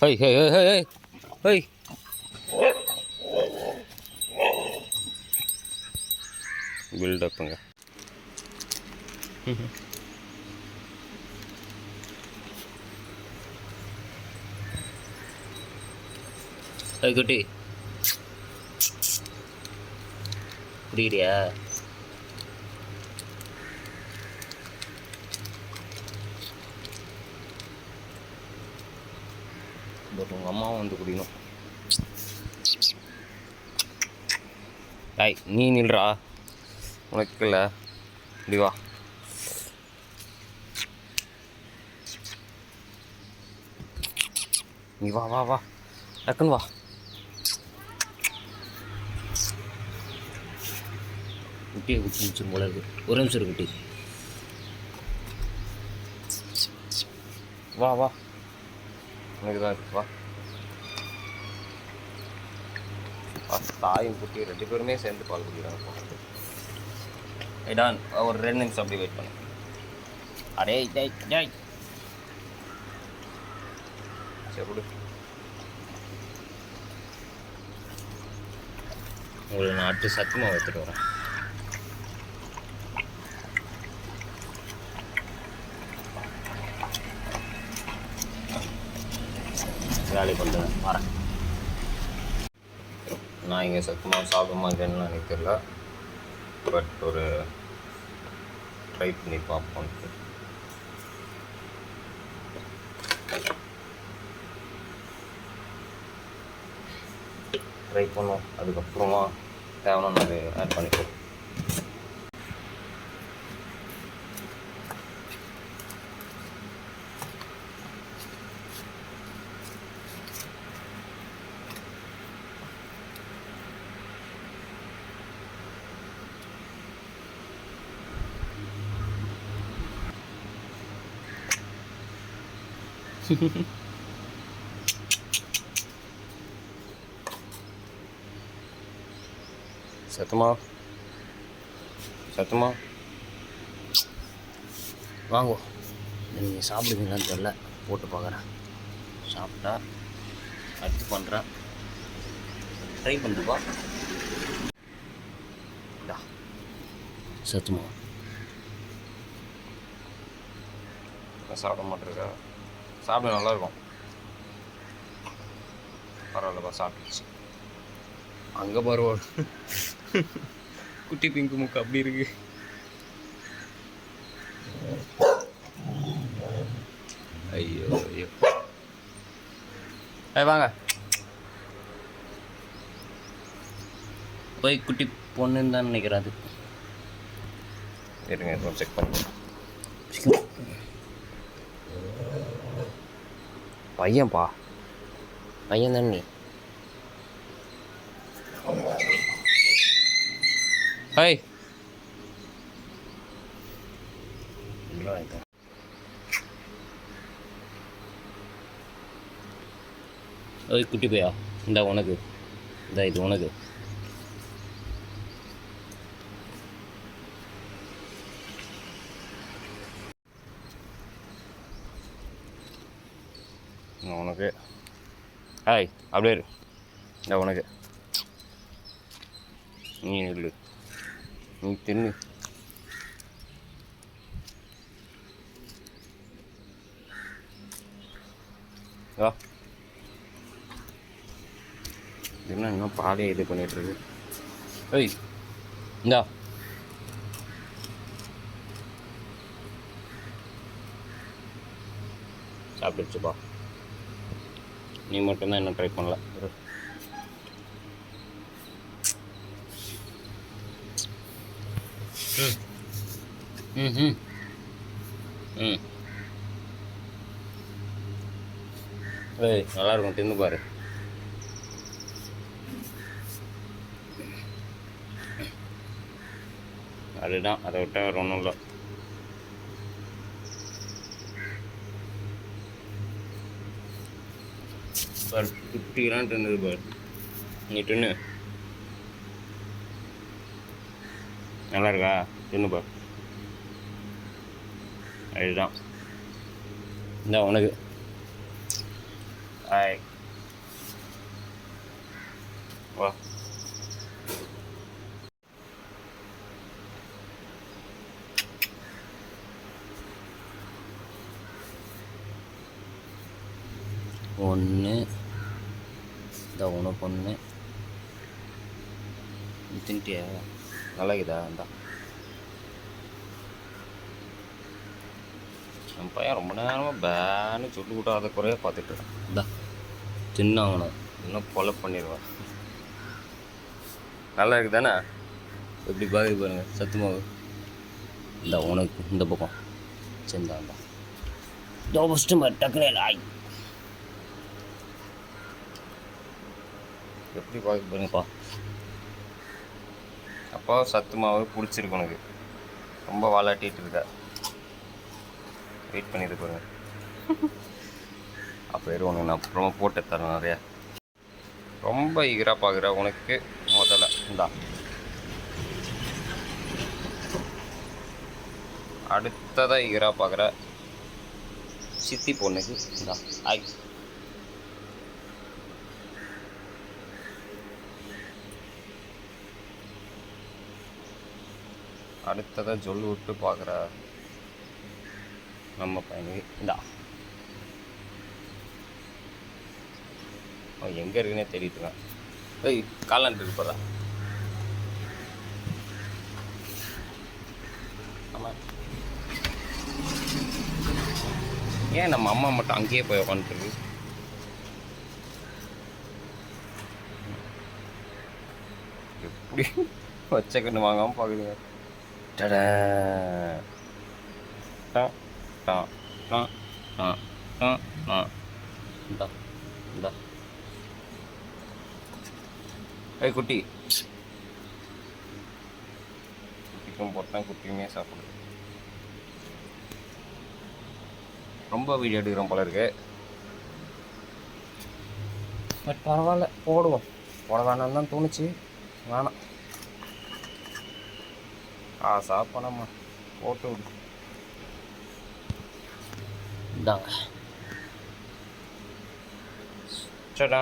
Hey, hey, hey, hey, hey, hey. Build up அங்க. Hey குட்டி. குடிக்கிறியா? But உங்கள் அம்மாவும் வந்து குடிக்கணும். ஐய் நீ நில்றா, உனக்கு இல்லை, இப்படி வா. நீ வா வா வா, டக்குன்னு வா. குட்டியை குட்டி முடிச்சிடும் போல இருக்கு. ஒரு நிமிஷம் இருக்கு குட்டி. வா வா, உனக்கு தான் இருக்கு, வா. தாயும் குட்டி ரெண்டு பேருமே சேர்ந்து பால் குடிக்கிறாங்க. டான் ஒரு 2 நிமிஷம் அப்படி வெயிட் பண்ணு. அடே ஜெய் ஜெய், சரி கொடு. உங்களுக்கு நான் அடுத்து சத்துமாவை எடுத்துகிட்டு வரேன். வேலை பண்ணுறேன் வரேன். நான் இங்கே சத்துமாவு சாப்பிடுமா இல்லைன்னு எனக்கு தெரியல, பட் ஒரு ட்ரை பண்ணி பார்ப்போம். ட்ரை பண்ணோம், அதுக்கப்புறமா தேவைன்னா நான் ஆட் பண்ணிப்போம். சத்துமா சத்துமா வாங்கோ. நீங்கள் சாப்பிடுவீங்களான்னு தெரில, போட்டு பார்க்குறேன். சாப்பிட்டா அடுத்து பண்ணுறேன், ட்ரை பண்ணுப்பா. சத்துமா சாப்பிட மாட்டேருக்கா? சாப்பிட நல்லாயிருக்கும், பரவாயில்லப்பா, சாப்பிட்டுச்சு. அங்கே பரவாயில்ல, குட்டி பிங்கு முக்கு அப்படி இருக்கு. ஐயோ ஐயோ, வாங்க போய் குட்டி பொண்ணுன்னு தான் நினைக்கிறேன். அது இருங்க செக் பண்ணி. பையன்பா, பையன் தானே நீ. ஹாய் ஓய் குட்டி பையா, இந்த உனக்கு, இந்த இது உனக்கு. உனக்கு ஹாய், அப்படியே இரு, இந்த உனக்கு. நீ இல்லை, நீ தின்னு. வா, என்ன இன்னும் பாலே இது பண்ணிகிட்ருக்கு. ஏய் இந்தா, சாப்பிடுச்சுப்பா. நீ மட்டும்தான் இன்னும் ட்ரை பண்ணல. ம் ம் ம் ஏய் நல்லாயிருக்கும், தின்னு பாரு. அதுதான், அதை விட்டால் வேறு ஒன்றும் இல்லை. பார் குட்டிலாம் தின்னுது பார், நீ தின்னு. நல்லா இருக்கா? தின்னு பார். அதுதான் இந்த உனக்கு. ஹாய் வா. ஒன்று இந்த உனக்கு ஒன்று தின்ட்டியா? நல்லா இருக்குதா? இந்தா என் பையன் ரொம்ப நேரமாக பேன்னு சொல்லி விட்டா அதை குறைய பார்த்துட்டு இருக்கான். இந்தா தின்னாங்கண்ணா இன்னும் கொலை பண்ணிடுவேன். நல்லா இருக்குது தானே? எப்படி பாக்குது பாருங்க சத்து மாவு. இந்த உனக்கு இந்த பக்கம் சேர்ந்தாண்டா இதோ ஃபஸ்ட்டு மாதிரி டக்குனு ஆய் எப்படி பார்க்க பாருங்கப்பா. அப்போ சத்து மாவு பிடிச்சிருக்கு உனக்கு. ரொம்ப வாலாட்டிகிட்டு இருக்க. வெயிட் பண்ணிட்டு பாருங்க. அப்போ உனக்கு நான் அப்புறமா போட்டு தரேன் நிறையா. ரொம்ப ஈகராக பார்க்குற உனக்கு முதல்ல இந்தா. அடுத்ததாக ஈகராக பார்க்குற சித்தி பொண்ணுக்கு இந்தா ஆய். அடுத்ததாக ஜொல்லு விட்டு பார்க்குற நம்ம பையனுக்கு இந்தா. அவன் எங்கே இருக்குன்னே தெரியுதுங்க. ஏய் காலாண்டு இருக்கு போகிறா. ஆமாம், ஏன் நம்ம அம்மா மட்டும் அங்கேயே போய் உட்காந்துருக்கு? எப்படி வச்ச கண்ணு வாங்காமல் பார்க்குதுங்க. டடா டா டா டா டா டா டா. இந்தா இந்தா. ஏய் குட்டி, குட்டிக்கும் போட்டான், குட்டியுமே சாப்பிடுது. ரொம்ப வீடியோ எடுக்கிறோம் போல இருக்கு. பட் பரவாயில்ல, போடுவோம். போட வேணாம்னு தான் தோணுச்சு, வேணாம். பணமா போட்டு விடு. இந்தாங்க. சடா.